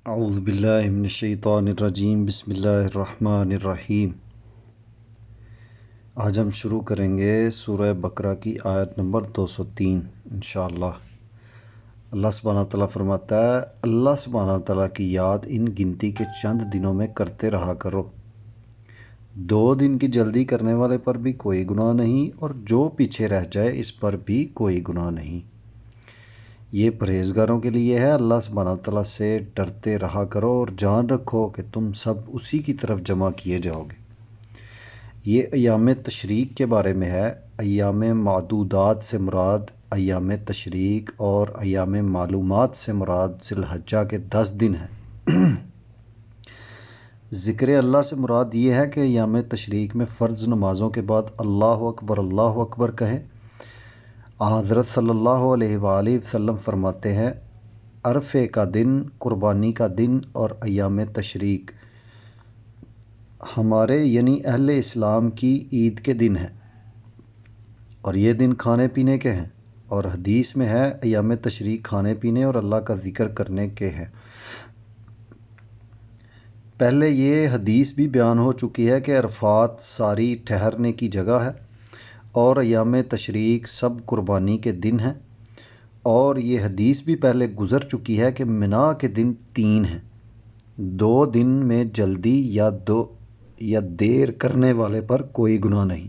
اعوذ باللہ من الشیطان الرجیم، بسم اللہ الرحمن الرحیم۔ آج ہم شروع کریں گے سورہ بقرہ کی آیت نمبر 203 انشاءاللہ۔ اللہ سبحانہ تعالیٰ فرماتا ہے، اللہ سبحانہ تعالیٰ کی یاد ان گنتی کے چند دنوں میں کرتے رہا کرو۔ 2 دن کی جلدی کرنے والے پر بھی کوئی گناہ نہیں، اور جو پیچھے رہ جائے اس پر بھی کوئی گناہ نہیں۔ یہ پرہیزگاروں کے لیے ہے۔ اللہ سبحانہ تعالیٰ سے ڈرتے رہا کرو اور جان رکھو کہ تم سب اسی کی طرف جمع کیے جاؤ گے۔ یہ ایام تشریق کے بارے میں ہے۔ ایام معدودات سے مراد ایام تشریق اور ایام معلومات سے مراد ذی الحجہ کے 10 دن ہیں۔ ذکر اللہ سے مراد یہ ہے کہ ایام تشریق میں فرض نمازوں کے بعد اللہ اکبر کہیں۔ حضرت صلی اللہ علیہ وآلہ وسلم فرماتے ہیں، عرفے کا دن، قربانی کا دن اور ایام تشریق ہمارے یعنی اہل اسلام کی عید کے دن ہیں، اور یہ دن کھانے پینے کے ہیں، اور حدیث میں ہے ایام تشریق کھانے پینے اور اللہ کا ذکر کرنے کے ہیں۔ پہلے یہ حدیث بھی بیان ہو چکی ہے کہ عرفات ساری ٹھہرنے کی جگہ ہے، اور ایام تشریق سب قربانی کے دن ہیں، اور یہ حدیث بھی پہلے گزر چکی ہے کہ منا کے دن 3 ہیں۔ 2 دن میں جلدی یا دیر کرنے والے پر کوئی گناہ نہیں۔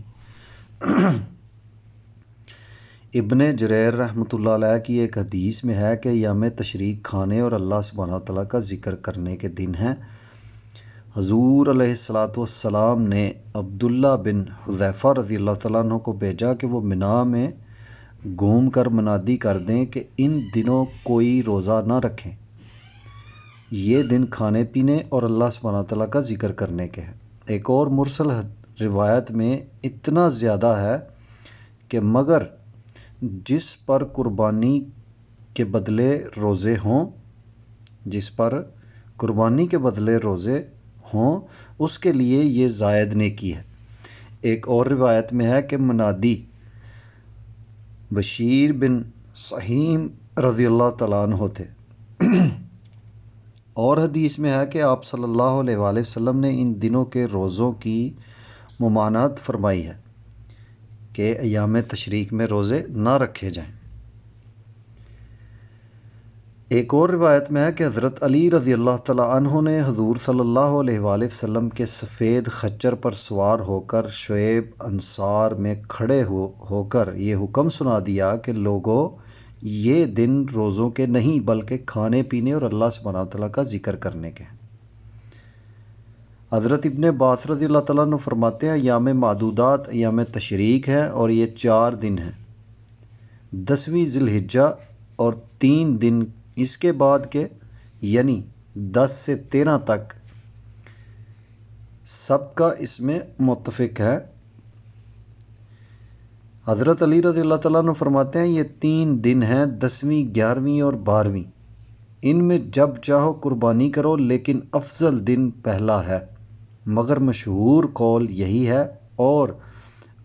ابن جریر رحمۃ اللہ علیہ کی ایک حدیث میں ہے کہ ایام تشریق کھانے اور اللہ سبحانہ تعالیٰ کا ذکر کرنے کے دن ہیں۔ حضور علیہ الصلاۃ والسلام نے عبداللہ بن حذیفہ رضی اللہ تعالیٰ عنہ کو بھیجا کہ وہ منا میں گھوم کر منادی کر دیں کہ ان دنوں کوئی روزہ نہ رکھیں۔ یہ دن کھانے پینے اور اللہ سبحانہ تعالیٰ کا ذکر کرنے کے ہیں۔ ایک اور مرسل روایت میں اتنا زیادہ ہے کہ مگر جس پر قربانی کے بدلے روزے ہوں اس کے لیے یہ زائد نیکی ہے۔ ایک اور روایت میں ہے کہ منادی بشیر بن سہیم رضی اللہ تعالیٰ عنہ تھے۔ اور حدیث میں ہے کہ آپ صلی اللہ علیہ وآلہ وسلم نے ان دنوں کے روزوں کی ممانعت فرمائی ہے کہ ایام تشریق میں روزے نہ رکھے جائیں۔ ایک اور روایت میں ہے کہ حضرت علی رضی اللہ تعالیٰ عنہ نے حضور صلی اللہ علیہ وآلہ وسلم کے سفید خچر پر سوار ہو کر شعیب انصار میں کھڑے ہو کر یہ حکم سنا دیا کہ لوگوں، یہ دن روزوں کے نہیں بلکہ کھانے پینے اور اللہ سبحانہ تعالیٰ کا ذکر کرنے کے ہیں۔ حضرت ابن عباس رضی اللہ تعالیٰ عنہ فرماتے ہیں، ایام معدودات ایام تشریق ہیں، اور یہ 4 دن ہیں، 10ویں ذی الحجہ اور 3 دن اس کے بعد کے، یعنی 10 سے 13 تک۔ سب کا اس میں متفق ہے۔ حضرت علی رضی اللہ تعالیٰ عنہ فرماتے ہیں، یہ 3 دن ہیں، 10ویں، 11ویں اور 12ویں۔ ان میں جب چاہو قربانی کرو، لیکن افضل دن پہلا ہے، مگر مشہور قول یہی ہے، اور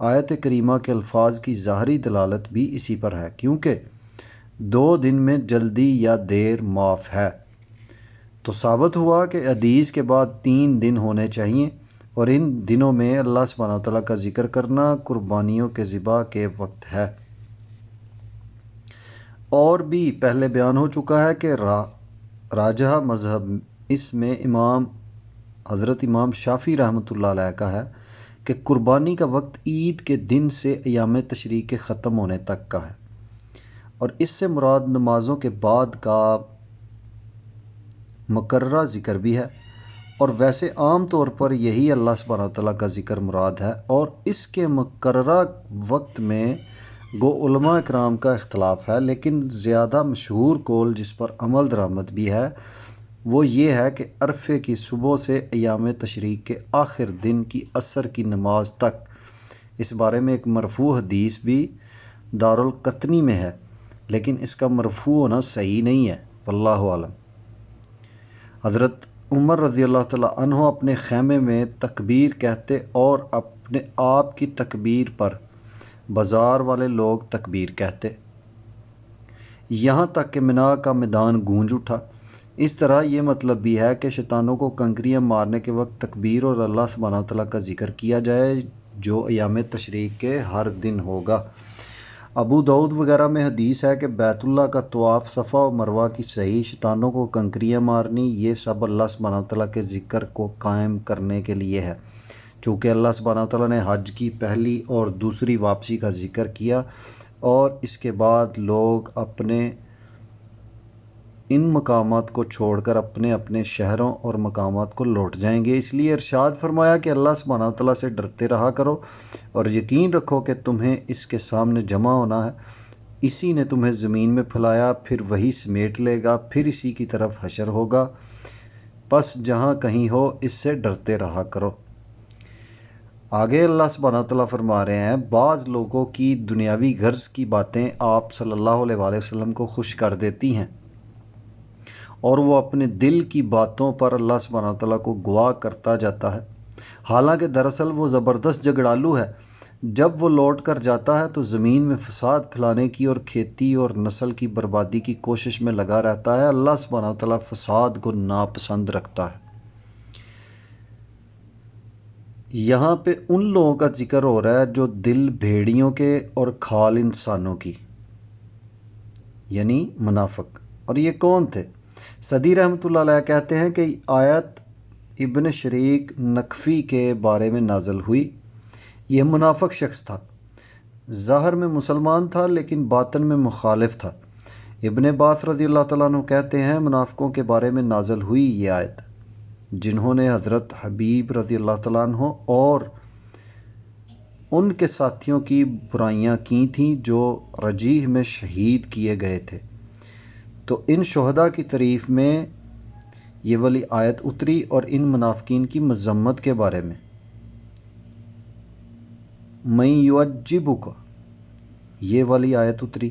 آیت کریمہ کے الفاظ کی ظاہری دلالت بھی اسی پر ہے، کیونکہ 2 دن میں جلدی یا دیر معاف ہے۔ تو ثابت ہوا کہ حدیث کے بعد 3 دن ہونے چاہیے، اور ان دنوں میں اللہ سبحانہ تعالیٰ کا ذکر کرنا قربانیوں کے ذبح کے وقت ہے۔ اور بھی پہلے بیان ہو چکا ہے کہ راجح مذہب اس میں حضرت امام شافعی رحمۃ اللہ علیہ کا ہے کہ قربانی کا وقت عید کے دن سے ایام تشریق کے ختم ہونے تک کا ہے، اور اس سے مراد نمازوں کے بعد کا مقررہ ذکر بھی ہے، اور ویسے عام طور پر یہی اللہ سبحانہ تعالیٰ کا ذکر مراد ہے، اور اس کے مقررہ وقت میں گو علماء اکرام کا اختلاف ہے، لیکن زیادہ مشہور قول جس پر عمل درآمد بھی ہے وہ یہ ہے کہ عرفے کی صبح سے ایام تشریق کے آخر دن کی عصر کی نماز تک۔ اس بارے میں ایک مرفوع حدیث بھی دارالقطنی میں ہے، لیکن اس کا مرفوع ہونا صحیح نہیں ہے، واللہ اعلم۔ حضرت عمر رضی اللہ تعالیٰ عنہ اپنے خیمے میں تکبیر کہتے، اور اپنے آپ کی تکبیر پر بازار والے لوگ تکبیر کہتے، یہاں تک کہ منا کا میدان گونج اٹھا۔ اس طرح یہ مطلب بھی ہے کہ شیطانوں کو کنکریاں مارنے کے وقت تکبیر اور اللہ سبحانہ وتعالیٰ کا ذکر کیا جائے، جو ایام تشریق کے ہر دن ہوگا۔ ابو داؤد وغیرہ میں حدیث ہے کہ بیت اللہ کا طواف، صفا و مروہ کی سعی، شیطانوں کو کنکریاں مارنی، یہ سب اللہ سبحانہ وتعالیٰ کے ذکر کو قائم کرنے کے لیے ہے۔ چونکہ اللہ سبحانہ وتعالیٰ نے حج کی پہلی اور دوسری واپسی کا ذکر کیا اور اس کے بعد لوگ اپنے ان مقامات کو چھوڑ کر اپنے اپنے شہروں اور مقامات کو لوٹ جائیں گے، اس لیے ارشاد فرمایا کہ اللہ سبحانہ وتعالیٰ سے ڈرتے رہا کرو اور یقین رکھو کہ تمہیں اس کے سامنے جمع ہونا ہے۔ اسی نے تمہیں زمین میں پھیلایا، پھر وہی سمیٹ لے گا، پھر اسی کی طرف حشر ہوگا، پس جہاں کہیں ہو اس سے ڈرتے رہا کرو۔ آگے اللہ سبحانہ وتعالیٰ فرما رہے ہیں، بعض لوگوں کی دنیاوی غرض کی باتیں آپ صلی اللہ علیہ وآلہ وسلم کو خوش کر دیتی ہیں اور وہ اپنے دل کی باتوں پر اللہ سبحانہ وتعالیٰ کو گواہ کرتا جاتا ہے، حالانکہ دراصل وہ زبردست جھگڑالو ہے۔ جب وہ لوٹ کر جاتا ہے تو زمین میں فساد پھیلانے کی اور کھیتی اور نسل کی بربادی کی کوشش میں لگا رہتا ہے۔ اللہ سبحانہ وتعالیٰ فساد کو ناپسند رکھتا ہے۔ یہاں پہ ان لوگوں کا ذکر ہو رہا ہے جو دل بھیڑیوں کے اور کھال انسانوں کی، یعنی منافق۔ اور یہ کون تھے؟ صدی رحمۃ اللہ علیہ کہتے ہیں کہ آیت ابن شریک نقفی کے بارے میں نازل ہوئی۔ یہ منافق شخص تھا، ظاہر میں مسلمان تھا لیکن باطن میں مخالف تھا۔ ابن عباس رضی اللہ تعالیٰ عنہ کہتے ہیں منافقوں کے بارے میں نازل ہوئی یہ آیت، جنہوں نے حضرت حبیب رضی اللہ تعالیٰ عنہ اور ان کے ساتھیوں کی برائیاں کی تھیں جو رجیح میں شہید کیے گئے تھے۔ تو ان شہداء کی تعریف میں یہ والی آیت اتری اور ان منافقین کی مذمت کے بارے میں، مَن یعجبک، یہ والی آیت اتری۔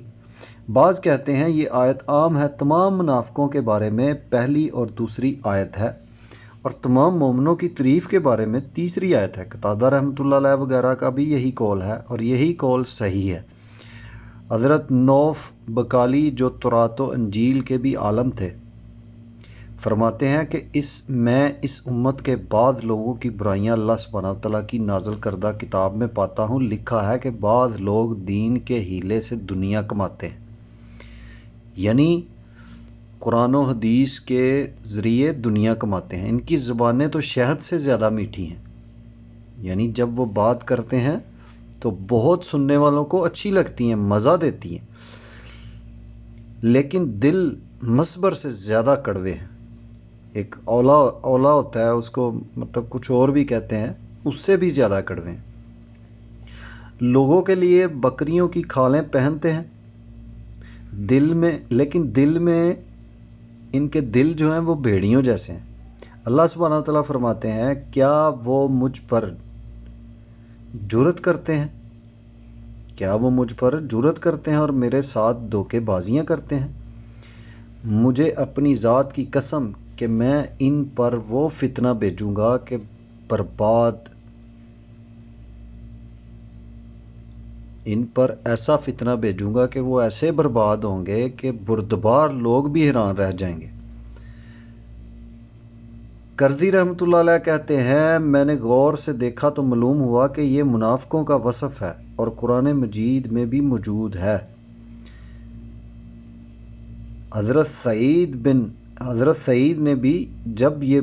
بعض کہتے ہیں یہ آیت عام ہے تمام منافقوں کے بارے میں، پہلی اور دوسری آیت ہے، اور تمام مومنوں کی تعریف کے بارے میں تیسری آیت ہے۔ قتادہ رحمۃ اللہ علیہ وغیرہ کا بھی یہی قول ہے اور یہی قول صحیح ہے۔ حضرت نوف بکالی جو تورات و انجیل کے بھی عالم تھے فرماتے ہیں کہ میں اس امت کے بعض لوگوں کی برائیاں اللہ سبحانہ وتعالیٰ کی نازل کردہ کتاب میں پاتا ہوں، لکھا ہے کہ بعض لوگ دین کے ہیلے سے دنیا کماتے ہیں، یعنی قرآن و حدیث کے ذریعے دنیا کماتے ہیں۔ ان کی زبانیں تو شہد سے زیادہ میٹھی ہیں، یعنی جب وہ بات کرتے ہیں تو بہت سننے والوں کو اچھی لگتی ہیں، مزہ دیتی ہیں، لیکن دل مصبر سے زیادہ کڑوے ہیں۔ ایک اولا ہوتا ہے، اس کو مطلب کچھ اور بھی کہتے ہیں، اس سے بھی زیادہ کڑوے ہیں۔ لوگوں کے لیے بکریوں کی کھالیں پہنتے ہیں دل میں، لیکن دل میں ان کے دل جو ہیں وہ بھیڑیوں جیسے ہیں۔ اللہ سبحانہ وتعالیٰ فرماتے ہیں کیا وہ مجھ پر جرأت کرتے ہیں، کیا وہ مجھ پر جرأت کرتے ہیں اور میرے ساتھ دھوکے بازیاں کرتے ہیں؟ مجھے اپنی ذات کی قسم کہ میں ان پر وہ فتنہ بھیجوں گا کہ ان پر ایسا فتنہ بھیجوں گا کہ وہ ایسے برباد ہوں گے کہ بردبار لوگ بھی حیران رہ جائیں گے۔ کرزی رحمۃ اللہ علیہ کہتے ہیں میں نے غور سے دیکھا تو معلوم ہوا کہ یہ منافقوں کا وصف ہے اور قرآن مجید میں بھی موجود ہے۔ حضرت سعید نے بھی جب یہ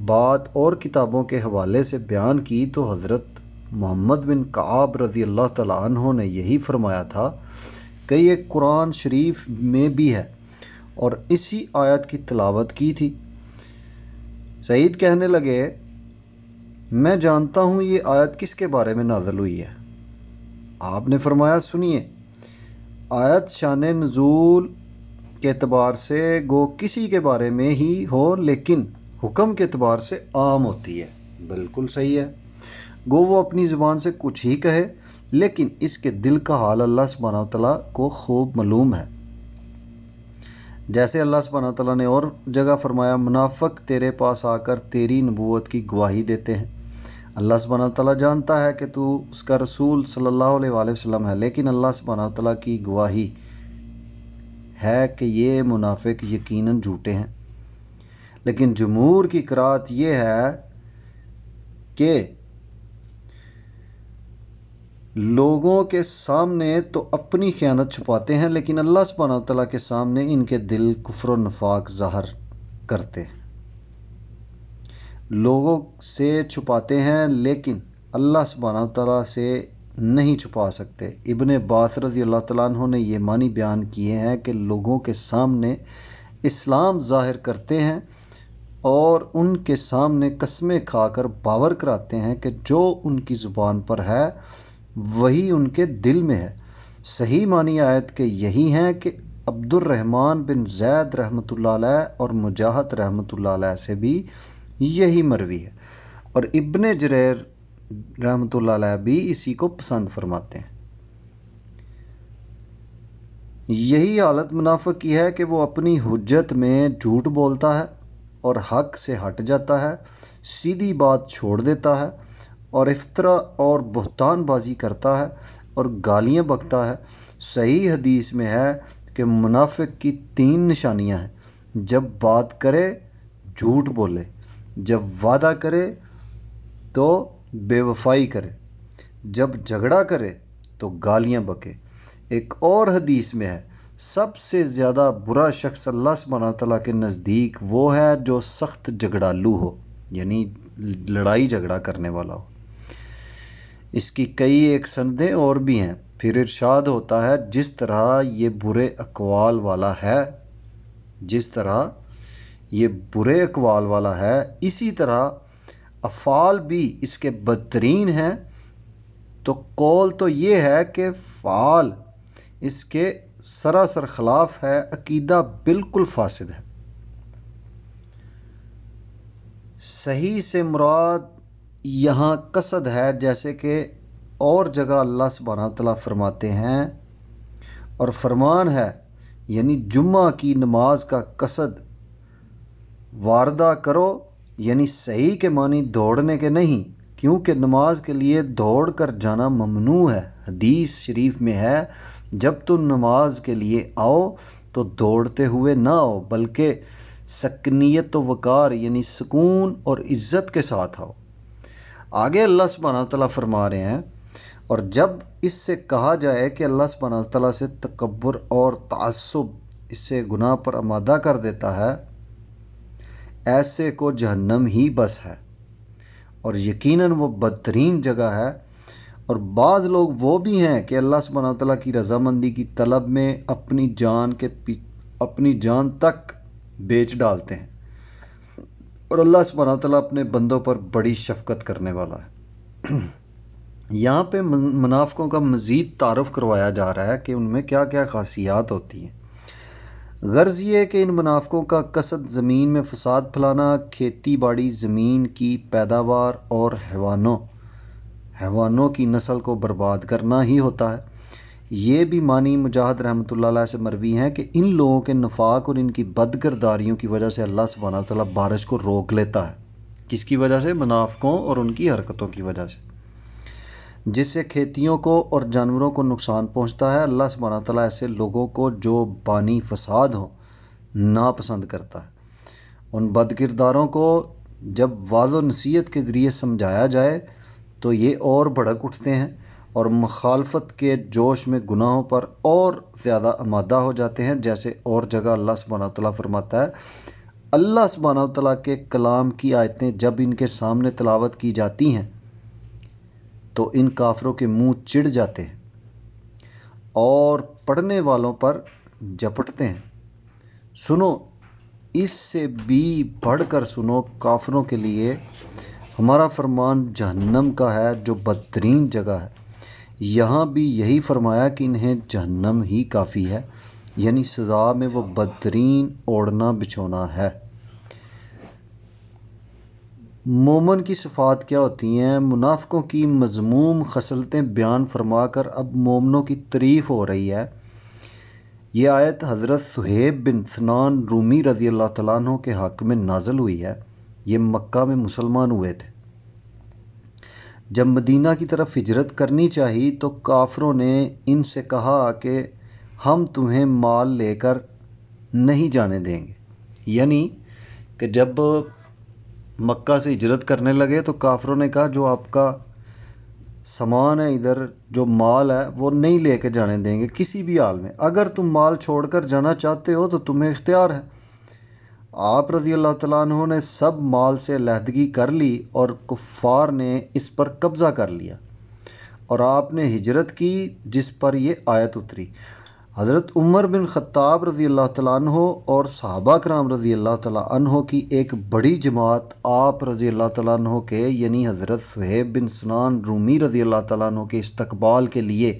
بات اور کتابوں کے حوالے سے بیان کی تو حضرت محمد بن کعب رضی اللہ تعالیٰ عنہ نے یہی فرمایا تھا کہ یہ قرآن شریف میں بھی ہے، اور اسی آیت کی تلاوت کی تھی۔ سعید کہنے لگے میں جانتا ہوں یہ آیت کس کے بارے میں نازل ہوئی ہے۔ آپ نے فرمایا سنیے، آیت شان نزول کے اعتبار سے گو کسی کے بارے میں ہی ہو لیکن حکم کے اعتبار سے عام ہوتی ہے۔ بالکل صحیح ہے، گو وہ اپنی زبان سے کچھ ہی کہے لیکن اس کے دل کا حال اللہ سبحانہ وتعالیٰ کو خوب معلوم ہے۔ جیسے اللہ سبحانہ وتعالیٰ نے اور جگہ فرمایا منافق تیرے پاس آ کر تیری نبوت کی گواہی دیتے ہیں۔ اللہ سبحانہ وتعالیٰ جانتا ہے کہ تو اس کا رسول صلی اللہ علیہ وآلہ وسلم ہے، لیکن اللہ سبحانہ وتعالیٰ کی گواہی ہے کہ یہ منافق یقیناً جھوٹے ہیں۔ لیکن جمہور کی قرات یہ ہے کہ لوگوں کے سامنے تو اپنی خیانت چھپاتے ہیں، لیکن اللہ سبحانہ وتعالیٰ کے سامنے ان کے دل کفر و نفاق ظاہر کرتے ہیں۔ لوگوں سے چھپاتے ہیں لیکن اللہ سبحانہ وتعالیٰ سے نہیں چھپا سکتے۔ ابن عباس رضی اللہ تعالیٰ عنہ نے یہ معنی بیان کیے ہیں کہ لوگوں کے سامنے اسلام ظاہر کرتے ہیں اور ان کے سامنے قسمیں کھا کر باور کراتے ہیں کہ جو ان کی زبان پر ہے وہی ان کے دل میں ہے۔ صحیح معنی آیت کے یہی ہیں کہ عبد الرحمن بن زید رحمۃ اللہ علیہ اور مجاہد رحمۃ اللہ علیہ سے بھی یہی مروی ہے، اور ابن جریر رحمۃ اللہ علیہ بھی اسی کو پسند فرماتے ہیں۔ یہی حالت منافق کی ہے کہ وہ اپنی حجت میں جھوٹ بولتا ہے اور حق سے ہٹ جاتا ہے، سیدھی بات چھوڑ دیتا ہے اور افترا اور بہتان بازی کرتا ہے اور گالیاں بکتا ہے۔ صحیح حدیث میں ہے کہ منافق کی 3 نشانیاں ہیں: جب بات کرے جھوٹ بولے، جب وعدہ کرے تو بے وفائی کرے، جب جھگڑا کرے تو گالیاں بکے۔ ایک اور حدیث میں ہے سب سے زیادہ برا شخص اللہ سبحانہ وتعالیٰ کے نزدیک وہ ہے جو سخت جھگڑالو ہو، یعنی لڑائی جھگڑا کرنے والا ہو۔ اس کی کئی ایک سندیں اور بھی ہیں۔ پھر ارشاد ہوتا ہے جس طرح یہ برے اقوال والا ہے اسی طرح افعال بھی اس کے بدترین ہیں۔ تو قول تو یہ ہے کہ فعال اس کے سراسر خلاف ہے، عقیدہ بالکل فاسد ہے۔ صحیح سے مراد یہاں قصد ہے، جیسے کہ اور جگہ اللہ سبحانہ وتعالیٰ فرماتے ہیں اور فرمان ہے، یعنی جمعہ کی نماز کا قصد واردہ کرو، یعنی صحیح کے معنی دوڑنے کے نہیں، کیونکہ نماز کے لیے دوڑ کر جانا ممنوع ہے۔ حدیث شریف میں ہے جب تم نماز کے لیے آؤ تو دوڑتے ہوئے نہ آؤ بلکہ سکنیت و وقار یعنی سکون اور عزت کے ساتھ آؤ۔ آگے اللہ سبحانہ وتعالیٰ فرما رہے ہیں، اور جب اس سے کہا جائے کہ اللہ سبحانہ وتعالیٰ سے تکبر اور تعصب اس سے گناہ پر آمادہ کر دیتا ہے، ایسے کو جہنم ہی بس ہے اور یقیناً وہ بدترین جگہ ہے۔ اور بعض لوگ وہ بھی ہیں کہ اللہ سبحانہ وتعالیٰ کی رضامندی کی طلب میں اپنی جان تک بیچ ڈالتے ہیں، اور اللہ سبحانہ وتعالیٰ اپنے بندوں پر بڑی شفقت کرنے والا ہے۔ یہاں پہ منافقوں کا مزید تعارف کروایا جا رہا ہے کہ ان میں کیا کیا خاصیات ہوتی ہیں۔ غرض یہ کہ ان منافقوں کا قصد زمین میں فساد پھیلانا، کھیتی باڑی، زمین کی پیداوار اور حیوانوں کی نسل کو برباد کرنا ہی ہوتا ہے۔ یہ بھی معنی مجاہد رحمۃ اللہ علیہ سے مروی ہیں کہ ان لوگوں کے نفاق اور ان کی بد کرداریوں کی وجہ سے اللہ سبحانہ وتعالیٰ بارش کو روک لیتا ہے۔ کس کی وجہ سے؟ منافقوں اور ان کی حرکتوں کی وجہ سے، جس سے کھیتیوں کو اور جانوروں کو نقصان پہنچتا ہے۔ اللہ سبحانہ وتعالیٰ ایسے لوگوں کو جو بانی فساد ہوں ناپسند کرتا ہے۔ ان بد کرداروں کو جب واضح و نصیحت کے ذریعے سمجھایا جائے تو یہ اور بھڑک اٹھتے ہیں اور مخالفت کے جوش میں گناہوں پر اور زیادہ آمادہ ہو جاتے ہیں۔ جیسے اور جگہ اللہ سبحانہ وتعالیٰ فرماتا ہے، اللہ سبحانہ وتعالیٰ کے کلام کی آیتیں جب ان کے سامنے تلاوت کی جاتی ہیں تو ان کافروں کے منہ چڑ جاتے ہیں اور پڑھنے والوں پر جھپٹتے ہیں۔ سنو، اس سے بھی بڑھ کر سنو، کافروں کے لیے ہمارا فرمان جہنم کا ہے جو بدترین جگہ ہے۔ یہاں بھی یہی فرمایا کہ انہیں جہنم ہی کافی ہے، یعنی سزا میں وہ بدترین اوڑھنا بچھونا ہے۔ مومن کی صفات کیا ہوتی ہیں؟ منافقوں کی مذموم خصلتیں بیان فرما کر اب مومنوں کی تعریف ہو رہی ہے۔ یہ آیت حضرت صہیب بن سنان رومی رضی اللہ تعالیٰ عنہ کے حق میں نازل ہوئی ہے۔ یہ مکہ میں مسلمان ہوئے تھے۔ جب مدینہ کی طرف ہجرت کرنی چاہی تو کافروں نے ان سے کہا کہ ہم تمہیں مال لے کر نہیں جانے دیں گے، یعنی کہ جب مکہ سے ہجرت کرنے لگے تو کافروں نے کہا جو آپ کا سامان ہے ادھر جو مال ہے وہ نہیں لے کے جانے دیں گے کسی بھی حال میں، اگر تم مال چھوڑ کر جانا چاہتے ہو تو تمہیں اختیار ہے۔ آپ رضی اللہ تعالیٰ عنہ نے سب مال سے علیحدگی کر لی اور کفار نے اس پر قبضہ کر لیا، اور آپ نے ہجرت کی جس پر یہ آیت اتری۔ حضرت عمر بن خطاب رضی اللہ تعالیٰ عنہ اور صحابہ کرام رضی اللہ تعالیٰ عنہ کی ایک بڑی جماعت آپ رضی اللہ تعالیٰ عنہ کے یعنی حضرت صہیب بن سنان رومی رضی اللہ تعالیٰ عنہ کے استقبال کے لیے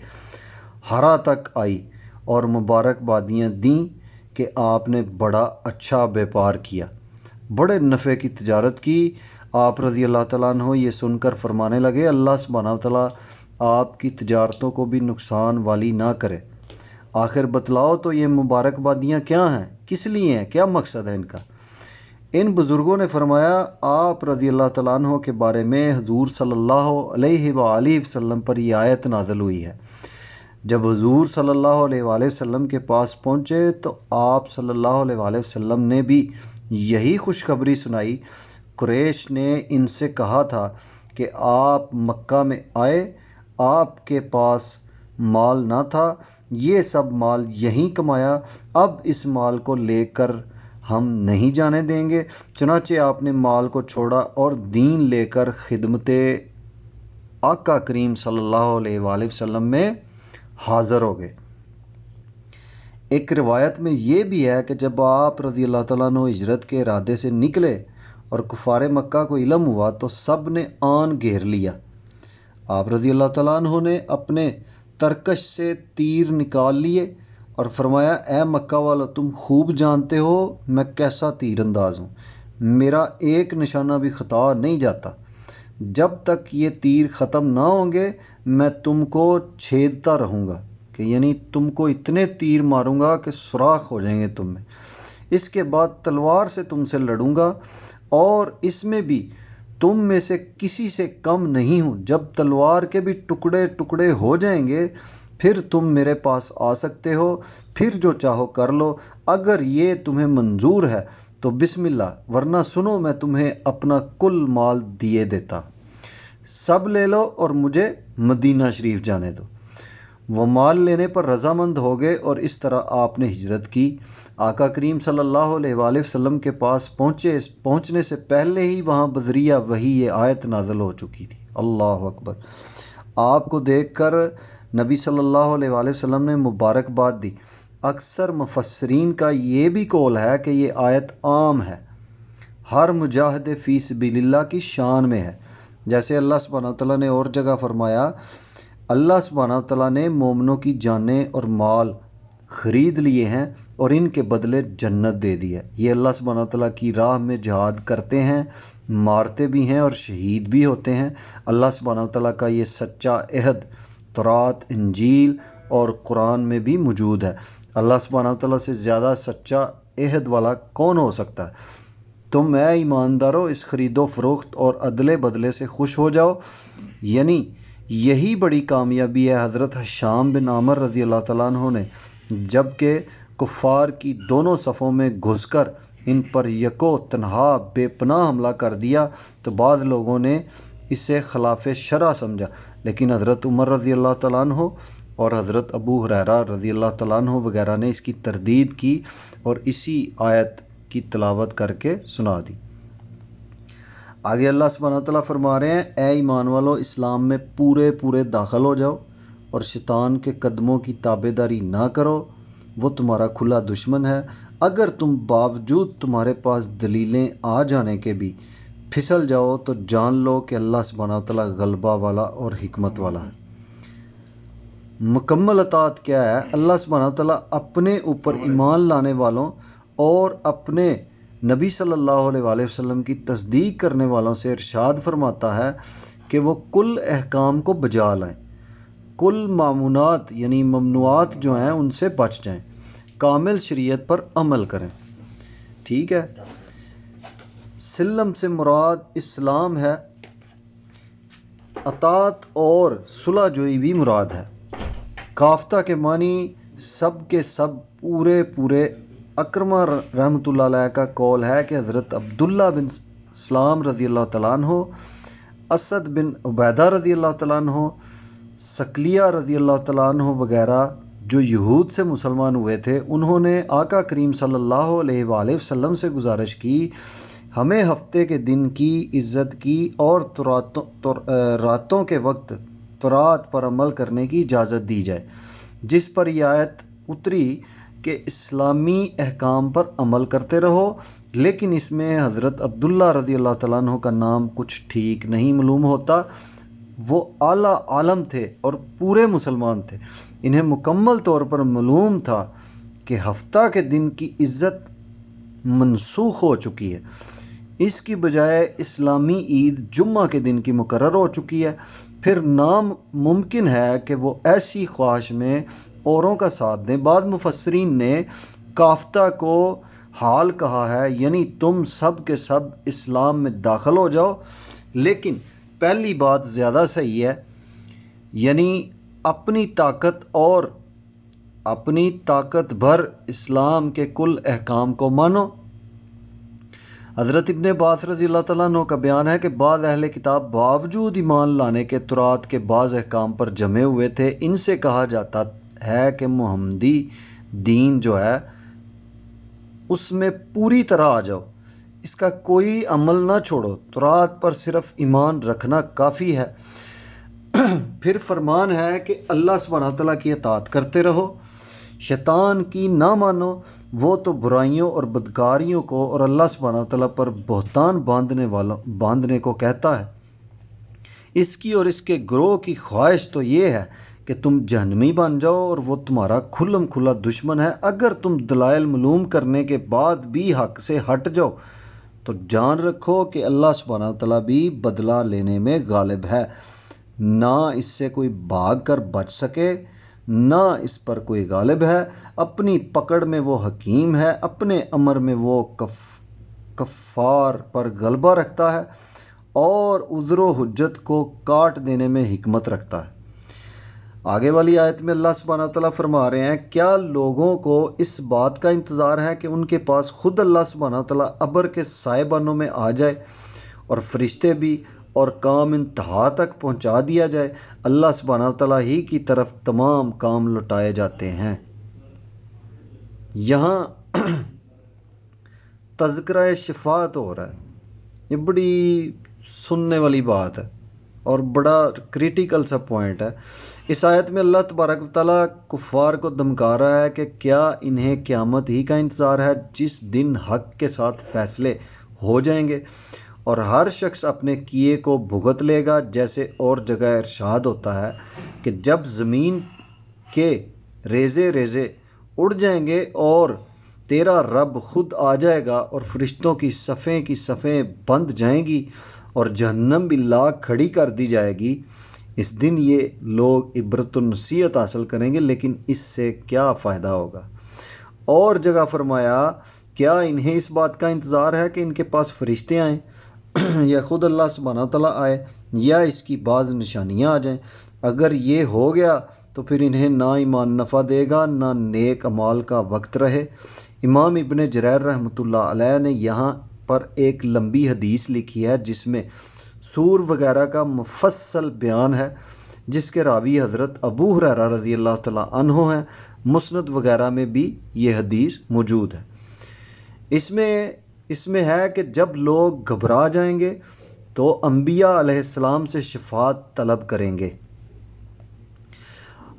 ہرا تک آئی اور مبارکبادیاں دیں کہ آپ نے بڑا اچھا بیپار کیا، بڑے نفع کی تجارت کی۔ آپ رضی اللہ تعالیٰ عنہ یہ سن کر فرمانے لگے اللہ سبحانہ وتعالیٰ آپ کی تجارتوں کو بھی نقصان والی نہ کرے۔ آخر بتلاؤ تو یہ مبارکبادیاں کیا ہیں، کس لیے ہیں، کیا مقصد ہے ان کا؟ ان بزرگوں نے فرمایا آپ رضی اللہ تعالیٰ عنہ کے بارے میں حضور صلی اللہ علیہ وآلہ وسلم پر یہ آیت نازل ہوئی ہے۔ جب حضور صلی اللہ علیہ وآلہ وسلم کے پاس پہنچے تو آپ صلی اللہ علیہ وآلہ وسلم نے بھی یہی خوشخبری سنائی۔ قریش نے ان سے کہا تھا کہ آپ مکہ میں آئے، آپ کے پاس مال نہ تھا، یہ سب مال یہیں کمایا، اب اس مال کو لے کر ہم نہیں جانے دیں گے۔ چنانچہ آپ نے مال کو چھوڑا اور دین لے کر خدمت آقا کریم صلی اللہ علیہ وآلہ وسلم میں حاضر ہو گئے۔ ایک روایت میں یہ بھی ہے کہ جب آپ رضی اللہ تعالیٰ عنہ ہجرت کے ارادے سے نکلے اور کفار مکہ کو علم ہوا تو سب نے آن گھیر لیا۔ آپ رضی اللہ تعالیٰ عنہ نے اپنے ترکش سے تیر نکال لیے اور فرمایا اے مکہ والو تم خوب جانتے ہو میں کیسا تیر انداز ہوں، میرا ایک نشانہ بھی خطا نہیں جاتا، جب تک یہ تیر ختم نہ ہوں گے میں تم کو چھیدتا رہوں گا، کہ یعنی تم کو اتنے تیر ماروں گا کہ سوراخ ہو جائیں گے تم میں، اس کے بعد تلوار سے تم سے لڑوں گا اور اس میں بھی تم میں سے کسی سے کم نہیں ہوں، جب تلوار کے بھی ٹکڑے ٹکڑے ہو جائیں گے پھر تم میرے پاس آ سکتے ہو، پھر جو چاہو کر لو، اگر یہ تمہیں منظور ہے تو بسم اللہ، ورنہ سنو میں تمہیں اپنا کل مال دیے دیتا، سب لے لو اور مجھے مدینہ شریف جانے دو۔ وہ مال لینے پر رضامند ہو گئے اور اس طرح آپ نے ہجرت کی۔ آقا کریم صلی اللہ علیہ وآلہ وسلم کے پاس پہنچنے سے پہلے ہی وہاں بذریعہ وحی یہ آیت نازل ہو چکی تھی۔ اللہ اکبر۔ آپ کو دیکھ کر نبی صلی اللہ علیہ وآلہ وسلم نے مبارکباد دی۔ اکثر مفسرین کا یہ بھی قول ہے کہ یہ آیت عام ہے، ہر مجاہد فی سبیل اللہ کی شان میں ہے، جیسے اللہ سبحانہ وتعالیٰ نے اور جگہ فرمایا اللہ سبحانہ وتعالیٰ نے مومنوں کی جانیں اور مال خرید لیے ہیں اور ان کے بدلے جنت دے دی ہے۔ یہ اللہ سبحانہ وتعالیٰ کی راہ میں جہاد کرتے ہیں، مارتے بھی ہیں اور شہید بھی ہوتے ہیں۔ اللہ سبحانہ وتعالیٰ کا یہ سچا عہد تورات، انجیل اور قرآن میں بھی موجود ہے۔ اللہ سبحانہ وتعالیٰ سے زیادہ سچا عہد والا کون ہو سکتا ہے؟ تم اے ایماندارو اس خرید و فروخت اور عدلے بدلے سے خوش ہو جاؤ، یعنی یہی بڑی کامیابی ہے حضرت ہشام بن عامر رضی اللہ تعالیٰ عنہ نے، جبکہ کفار کی دونوں صفوں میں گھس کر ان پر یکو تنہا بے پناہ حملہ کر دیا تو بعض لوگوں نے اسے خلاف شرع سمجھا، لیکن حضرت عمر رضی اللہ تعالیٰ عنہ اور حضرت ابو ہریرہ رضی اللہ تعالیٰ عنہ وغیرہ نے اس کی تردید کی اور اسی آیت کی تلاوت کر کے سنا دی۔ آگے اللہ سبحانہ وتعالیٰ فرما رہے ہیں اے ایمان والو اسلام میں پورے داخل ہو جاؤ اور شیطان کے قدموں کی تابع داری نہ کرو، وہ تمہارا کھلا دشمن ہے۔ اگر تم باوجود تمہارے پاس دلیلیں آ جانے کے بھی پھسل جاؤ تو جان لو کہ اللہ سبحانہ وتعالیٰ غلبہ والا اور حکمت والا ہے۔ مکمل اطاعت کیا ہے؟ اللہ سبحانہ وتعالیٰ اپنے اوپر ایمان لانے والوں اور اپنے نبی صلی اللہ علیہ وآلہ وسلم کی تصدیق کرنے والوں سے ارشاد فرماتا ہے کہ وہ کل احکام کو بجا لائیں، کل معمونات یعنی ممنوعات جو ہیں ان سے بچ جائیں، کامل شریعت پر عمل کریں۔ ٹھیک ہے، سلم سے مراد اسلام ہے، اطاعت اور صلح جوئی بھی مراد ہے۔ کافتہ کے معنی سب کے سب پورے اکرمہ رحمۃ اللہ علیہ کا قول ہے کہ حضرت عبداللہ بن سلام رضی اللہ تعالیٰ عنہ، اسد بن عبیدہ رضی اللہ تعالیٰ عنہ، سکلیہ رضی اللہ تعالیٰ عنہ وغیرہ جو یہود سے مسلمان ہوئے تھے، انہوں نے آقا کریم صلی اللہ علیہ وآلہ وسلم سے گزارش کی ہمیں ہفتے کے دن کی عزت کی اور راتوں کے وقت تورات پر عمل کرنے کی اجازت دی جائے، جس پر یہ آیت اتری کہ اسلامی احکام پر عمل کرتے رہو، لیکن اس میں حضرت عبداللہ رضی اللہ تعالیٰ عنہ کا نام کچھ ٹھیک نہیں معلوم ہوتا۔ وہ اعلیٰ عالم تھے اور پورے مسلمان تھے، انہیں مکمل طور پر معلوم تھا کہ ہفتہ کے دن کی عزت منسوخ ہو چکی ہے، اس کی بجائے اسلامی عید جمعہ کے دن کی مقرر ہو چکی ہے، پھر ناممکن ہے کہ وہ ایسی خواہش میں اوروں کا ساتھ دیں۔ بعض مفسرین نے کافتہ کو حال کہا ہے، یعنی تم سب کے سب اسلام میں داخل ہو جاؤ، لیکن پہلی بات زیادہ صحیح ہے، یعنی اپنی طاقت بھر اسلام کے کل احکام کو مانو۔ حضرت ابن عباس رضی اللہ تعالیٰ عنہ کا بیان ہے کہ بعض اہل کتاب باوجود ایمان لانے کے تورات کے بعض احکام پر جمے ہوئے تھے، ان سے کہا جاتا ہے کہ محمدی دین جو ہے اس میں پوری طرح آ جاؤ، اس کا کوئی عمل نہ چھوڑو، تورات پر صرف ایمان رکھنا کافی ہے۔ پھر فرمان ہے کہ اللہ سبحانہ تعالیٰ کی اطاعت کرتے رہو، شیطان کی نہ مانو، وہ تو برائیوں اور بدکاریوں کو اور اللہ سبحانہ تعالیٰ پر بہتان باندھنے کو کہتا ہے۔ اس کی اور اس کے گروہ کی خواہش تو یہ ہے کہ تم جہنمی بن جاؤ اور وہ تمہارا کھلم کھلا دشمن ہے۔ اگر تم دلائل معلوم کرنے کے بعد بھی حق سے ہٹ جاؤ تو جان رکھو کہ اللہ سبحانہ تعالیٰ بھی بدلہ لینے میں غالب ہے، نہ اس سے کوئی بھاگ کر بچ سکے نہ اس پر کوئی غالب ہے، اپنی پکڑ میں وہ حکیم ہے، اپنے امر میں وہ کفار پر غلبہ رکھتا ہے اور عذر و حجت کو کاٹ دینے میں حکمت رکھتا ہے۔ آگے والی آیت میں اللہ سبحانہ تعالیٰ فرما رہے ہیں، کیا لوگوں کو اس بات کا انتظار ہے کہ ان کے پاس خود اللہ سبحانہ تعالیٰ ابر کے سائے بانوں میں آ جائے اور فرشتے بھی اور کام انتہا تک پہنچا دیا جائے؟ اللہ سبحانہ تعالیٰ ہی کی طرف تمام کام لوٹائے جاتے ہیں۔ یہاں تذکرہ شفاعت ہو رہا ہے، یہ بڑی سننے والی بات ہے اور بڑا کریٹیکل سا پوائنٹ ہے۔ اس آیت میں اللہ تبارک و تعالیٰ کفار کو دھمکا رہا ہے کہ کیا انہیں قیامت ہی کا انتظار ہے جس دن حق کے ساتھ فیصلے ہو جائیں گے اور ہر شخص اپنے کیے کو بھگت لے گا، جیسے اور جگہ ارشاد ہوتا ہے کہ جب زمین کے ریزے ریزے اڑ جائیں گے اور تیرا رب خود آ جائے گا اور فرشتوں کی صفیں بند جائیں گی اور جہنم بھی لا کھڑی کر دی جائے گی، اس دن یہ لوگ عبرت و نصیحت حاصل کریں گے، لیکن اس سے کیا فائدہ ہوگا۔ اور جگہ فرمایا، کیا انہیں اس بات کا انتظار ہے کہ ان کے پاس فرشتے آئیں یا خود اللہ سبحانہ تعالیٰ آئے یا اس کی بعض نشانیاں آ جائیں؟ اگر یہ ہو گیا تو پھر انہیں نہ ایمان نفع دے گا نہ نیک اعمال کا وقت رہے۔ امام ابن جریر رحمۃ اللہ علیہ نے یہاں پر ایک لمبی حدیث لکھی ہے جس میں سور وغیرہ کا مفصل بیان ہے، جس کے راوی حضرت ابو ہریرہ رضی اللہ تعالیٰ عنہ ہیں۔ مسند وغیرہ میں بھی یہ حدیث موجود ہے۔ اس میں ہے کہ جب لوگ گھبرا جائیں گے تو انبیاء علیہ السلام سے شفاعت طلب کریں گے،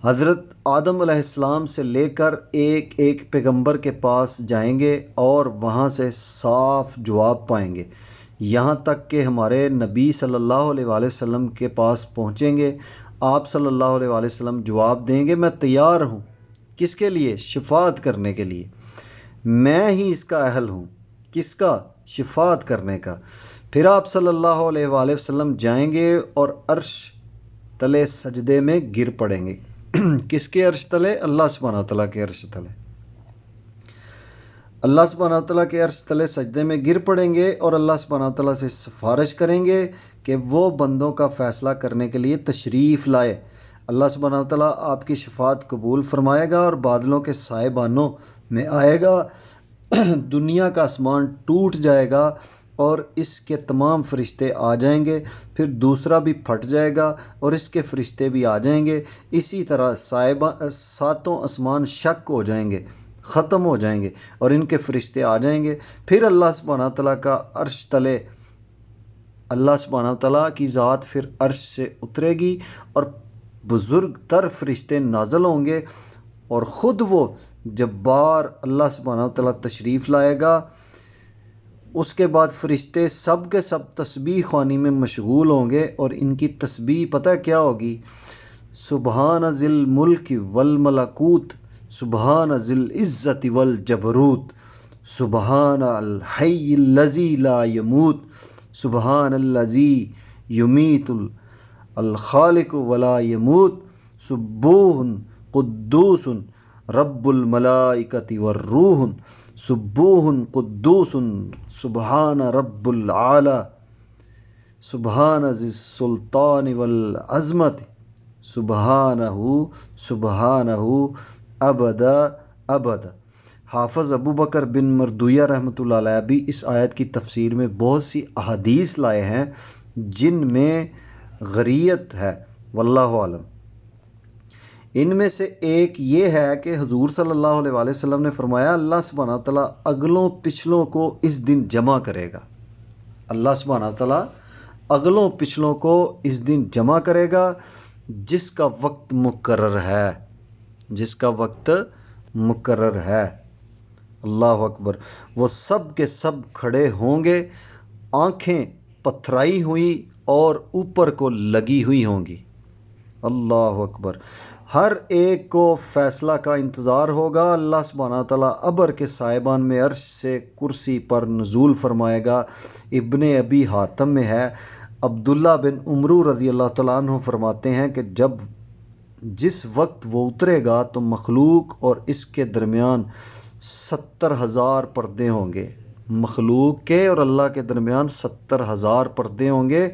حضرت آدم علیہ السلام سے لے کر ایک ایک پیغمبر کے پاس جائیں گے اور وہاں سے صاف جواب پائیں گے، یہاں تک کہ ہمارے نبی صلی اللہ علیہ وآلہ وسلم کے پاس پہنچیں گے۔ آپ صلی اللہ علیہ وآلہ وسلم جواب دیں گے، میں تیار ہوں۔ کس کے لیے؟ شفاعت کرنے کے لیے، میں ہی اس کا اہل ہوں۔ کس کا؟ شفاعت کرنے کا۔ پھر آپ صلی اللہ علیہ وآلہ وسلم جائیں گے اور عرش تلے سجدے میں گر پڑیں گے۔ کس کے عرش تلے؟ اللہ سبحانہ تعالیٰ کے عرش تلے۔ اللہ سبحانہ تعالیٰ کے عرش تلے سجدے میں گر پڑیں گے اور اللہ سبحانہ تعالیٰ سے سفارش کریں گے کہ وہ بندوں کا فیصلہ کرنے کے لیے تشریف لائے۔ اللہ سبحانہ تعالیٰ آپ کی شفاعت قبول فرمائے گا اور بادلوں کے سائے بانوں میں آئے گا دنیا کا آسمان ٹوٹ جائے گا اور اس کے تمام فرشتے آ جائیں گے، پھر دوسرا بھی پھٹ جائے گا اور اس کے فرشتے بھی آ جائیں گے، اسی طرح ساتوں آسمان شک ہو جائیں گے، ختم ہو جائیں گے اور ان کے فرشتے آ جائیں گے، پھر اللہ سبحانہ تعالیٰ کا عرش تلے اللہ سبحانہ تعالیٰ کی ذات پھر عرش سے اترے گی اور بزرگ تر فرشتے نازل ہوں گے اور خود وہ جبار اللہ سبحانہ تعالیٰ تشریف لائے گا۔ اس کے بعد فرشتے سب کے سب تسبیح خوانی میں مشغول ہوں گے اور ان کی تسبیح پتہ کیا ہوگی؟ سبحان ذی الملک والملکوت، سبحان ذی العزت والجبروت، سبحان الحی الذی لا یموت، سبحان الذی یمیت الخالق ولا یموت، سبوح قدوس رب الملائکۃ والروح، سبوح قدوس سبحان رب العلی، سبحان ذی السلطان والعظمت، سبحانہ سبحانہ ابدا ابدا۔ حافظ ابو بکر بن مردویہ رحمۃ اللہ علیہ بھی اس آیت کی تفسیر میں بہت سی احادیث لائے ہیں جن میں غریت ہے، واللہ عالم۔ ان میں سے ایک یہ ہے کہ حضور صلی اللہ علیہ وآلہ وسلم نے فرمایا اللہ سبحانہ تعالیٰ اگلوں پچھلوں کو اس دن جمع کرے گا۔ اللہ سبحانہ تعالیٰ اگلوں پچھلوں کو اس دن جمع کرے گا جس کا وقت مقرر ہے، جس کا وقت مقرر ہے۔ اللہ اکبر۔ وہ سب کے سب کھڑے ہوں گے، آنکھیں پتھرائی ہوئی اور اوپر کو لگی ہوئی ہوں گی۔ اللہ اکبر۔ ہر ایک کو فیصلہ کا انتظار ہوگا۔ اللہ سبحانہ تعالیٰ ابر کے سائبان میں عرش سے کرسی پر نزول فرمائے گا۔ ابن ابی حاتم میں ہے، عبداللہ بن عمرو رضی اللہ تعالیٰ عنہ فرماتے ہیں کہ جس وقت وہ اترے گا تو مخلوق اور اس کے درمیان 70,000 پردے ہوں گے۔ مخلوق کے اور اللہ کے درمیان 70,000 پردے ہوں گے،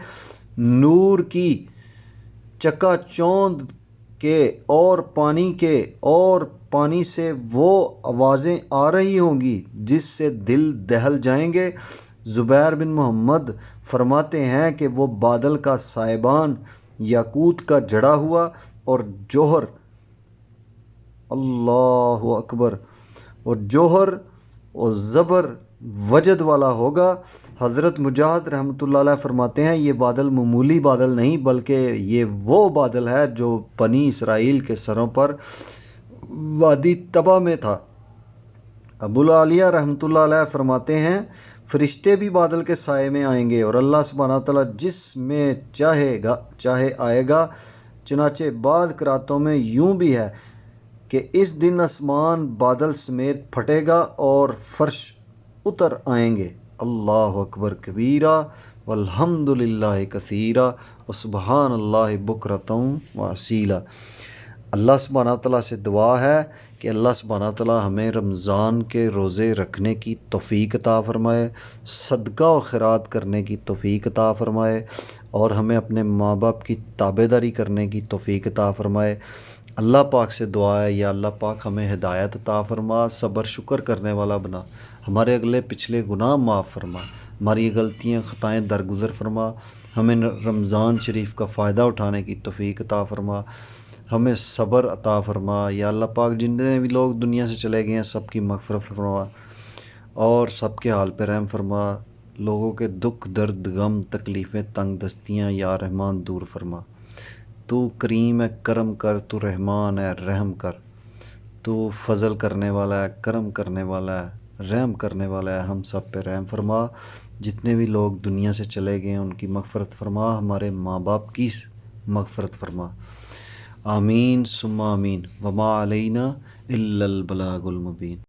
نور کی چکا چوند کے اور پانی سے وہ آوازیں آ رہی ہوں گی جس سے دل دہل جائیں گے۔ زبیر بن محمد فرماتے ہیں کہ وہ بادل کا سائبان یاقوت کا جڑا ہوا اور جوہر، اللہ اکبر، اور جوہر اور زبر وجد والا ہوگا۔ حضرت مجاہد رحمۃ اللہ علیہ فرماتے ہیں یہ بادل معمولی بادل نہیں بلکہ یہ وہ بادل ہے جو بنی اسرائیل کے سروں پر وادی طبع میں تھا۔ ابو العالیہ رحمۃ اللہ علیہ فرماتے ہیں فرشتے بھی بادل کے سائے میں آئیں گے اور اللہ سبحانہ تعالیٰ جس میں چاہے آئے گا۔ چنانچہ بعض قراتوں میں یوں بھی ہے کہ اس دن آسمان بادل سمیت پھٹے گا اور فرش اتر آئیں گے۔ اللہ اکبر کبیرہ والحمد للہ کثیرہ وسبحان اللہ بکرۃ واصیلا۔ اللہ سبحانہ تعالیٰ سے دعا ہے کہ اللہ سبحانہ تعالیٰ ہمیں رمضان کے روزے رکھنے کی توفیق عطا فرمائے، صدقہ و خیرات کرنے کی توفیق عطا فرمائے اور ہمیں اپنے ماں باپ کی تابعداری کرنے کی توفیق عطا فرمائے۔ اللہ پاک سے دعا ہے یا اللہ پاک ہمیں ہدایت عطا فرما، صبر شکر کرنے والا بنا، ہمارے اگلے پچھلے گناہ معاف فرما، ہماری غلطیاں خطائیں درگزر فرما، ہمیں رمضان شریف کا فائدہ اٹھانے کی توفیق عطا فرما، ہمیں صبر عطا فرما۔ یا اللہ پاک جتنے بھی لوگ دنیا سے چلے گئے ہیں سب کی مغفرت فرما اور سب کے حال پہ رحم فرما، لوگوں کے دکھ درد غم تکلیفیں تنگ دستیاں یا رحمان دور فرما۔ تو کریم ہے کرم کر، تو رحمان ہے رحم کر، تو فضل کرنے والا ہے کرم کرنے والا ہے رحم کرنے والا ہے، ہم سب پہ رحم فرما۔ جتنے بھی لوگ دنیا سے چلے گئے ہیں ان کی مغفرت فرما، ہمارے ماں باپ کی مغفرت فرما، آمین ثم آمین۔ وما علینا الا البلاغ المبین۔